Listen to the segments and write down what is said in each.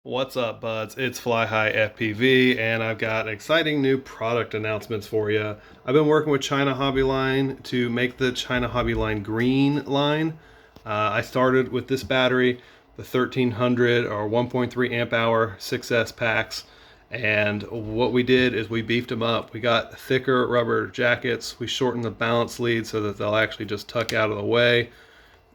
What's up, buds? It's FlyHighFPV, and I've got exciting new product announcements for you. I've been working with China Hobby Line to make the China Hobby Line green line. I started with this battery, the 1300 or 1.3 amp hour 6S packs, and what we did is we beefed them up. We got thicker rubber jackets. We shortened the balance lead so that they'll actually just tuck out of the way,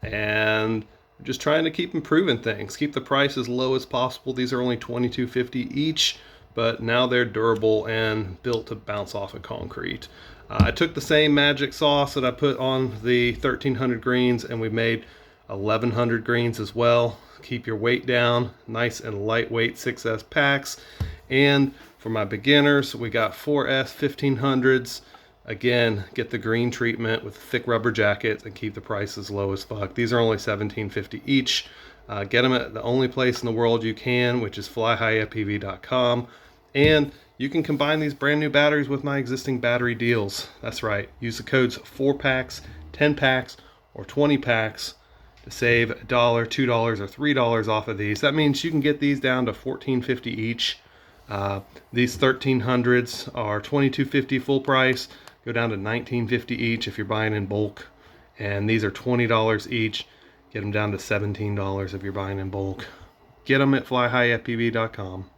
and just trying to keep improving things, keep the price as low as possible. These are only $22.50 each, but now they're durable and built to bounce off of concrete. I took the same magic sauce that I put on the 1300 greens, and we made 1100 greens as well. Keep your weight down, nice and lightweight 6S packs. And for my beginners, we got 4S 1500s. Again, get the green treatment with thick rubber jackets and keep the price as low as fuck. These are only $17.50 each. Get them at the only place in the world you can, which is FlyHighFPV.com. And you can combine these brand new batteries with my existing battery deals. That's right. Use the codes 4 packs, 10 packs, or 20 packs to save $1, $2, or $3 off of these. That means you can get these down to $14.50 each. These 1300s are $22.50 full price. Go down to $19.50 each if you're buying in bulk. And these are $20 each. Get them down to $17 if you're buying in bulk. Get them at FlyHighFPV.com.